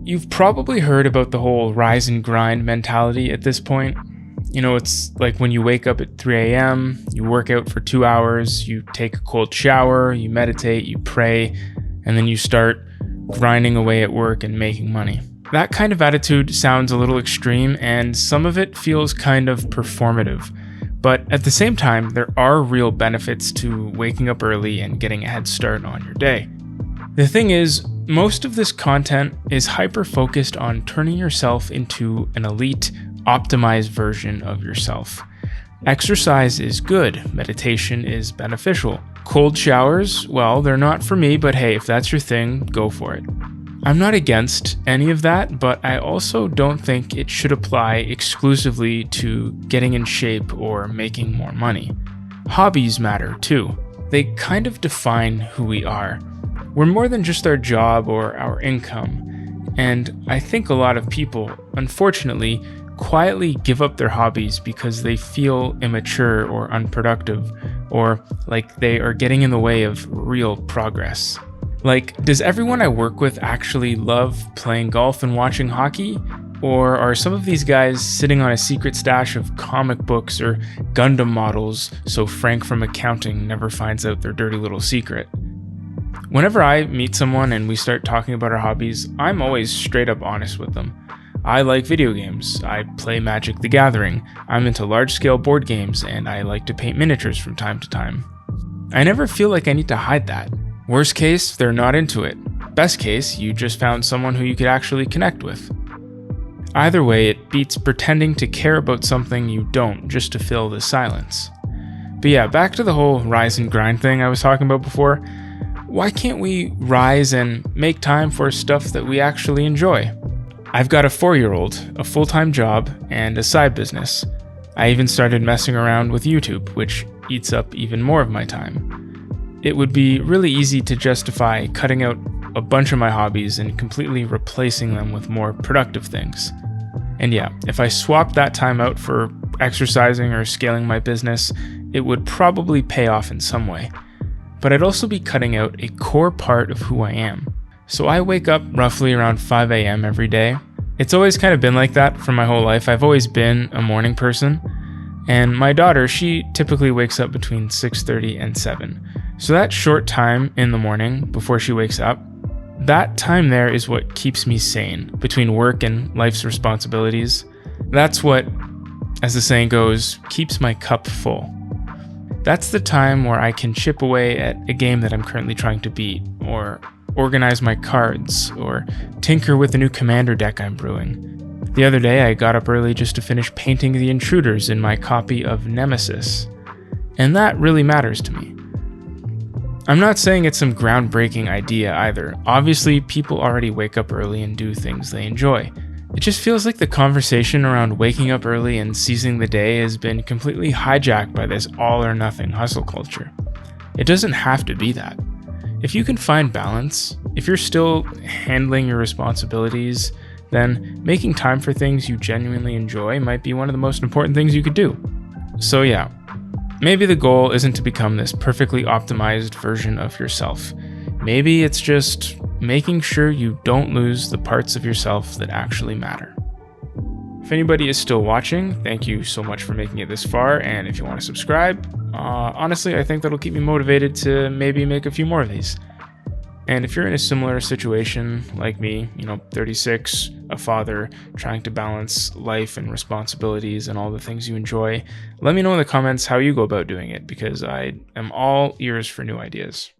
You've probably heard about the whole rise and grind mentality at this point. It's like when you wake up at 3 a.m., you work out for 2 hours, you take a cold shower, you meditate, you pray, and then you start grinding away at work and making money. That kind of attitude sounds a little extreme, and some of it feels kind of performative. But at the same time, there are real benefits to waking up early and getting a head start on your day. The thing is, most of this content is hyper-focused on turning yourself into an elite, optimized version of yourself. Exercise is good, meditation is beneficial. Cold showers, well, they're not for me, but hey, if that's your thing, go for it. I'm not against any of that, but I also don't think it should apply exclusively to getting in shape or making more money. Hobbies matter too. They kind of define who we are. We're more than just our job or our income, and I think a lot of people, unfortunately, quietly give up their hobbies because they feel immature or unproductive, or like they are getting in the way of real progress. Like, does everyone I work with actually love playing golf and watching hockey? Or are some of these guys sitting on a secret stash of comic books or Gundam models so Frank from accounting never finds out their dirty little secret? Whenever I meet someone and we start talking about our hobbies, I'm always straight up honest with them. I like video games, I play Magic the Gathering, I'm into large-scale board games, and I like to paint miniatures from time to time. I never feel like I need to hide that. Worst case, they're not into it. Best case, you just found someone who you could actually connect with. Either way, it beats pretending to care about something you don't just to fill the silence. But yeah, back to the whole rise and grind thing I was talking about before. Why can't we rise and make time for stuff that we actually enjoy? I've got a 4-year-old, a full-time job, and a side business. I even started messing around with YouTube, which eats up even more of my time. It would be really easy to justify cutting out a bunch of my hobbies and completely replacing them with more productive things. And yeah, if I swapped that time out for exercising or scaling my business, it would probably pay off in some way. But I'd also be cutting out a core part of who I am. So I wake up roughly around 5 a.m. every day. It's always kind of been like that for my whole life. I've always been a morning person. And my daughter, she typically wakes up between 6:30 and 7. So that short time in the morning before she wakes up, that time there is what keeps me sane between work and life's responsibilities. That's what, as the saying goes, keeps my cup full. That's the time where I can chip away at a game that I'm currently trying to beat, or organize my cards, or tinker with the new commander deck I'm brewing. The other day I got up early just to finish painting the intruders in my copy of Nemesis. And that really matters to me. I'm not saying it's some groundbreaking idea either. Obviously, people already wake up early and do things they enjoy. It just feels like the conversation around waking up early and seizing the day has been completely hijacked by this all-or-nothing hustle culture. It doesn't have to be that. If you can find balance, if you're still handling your responsibilities, then making time for things you genuinely enjoy might be one of the most important things you could do. So yeah, maybe the goal isn't to become this perfectly optimized version of yourself. Maybe it's just making sure you don't lose the parts of yourself that actually matter. If anybody is still watching, thank you so much for making it this far, and if you want to subscribe, honestly, I think that'll keep me motivated to maybe make a few more of these. And if you're in a similar situation like me, 36, a father, trying to balance life and responsibilities and all the things you enjoy, let me know in the comments how you go about doing it, because I am all ears for new ideas.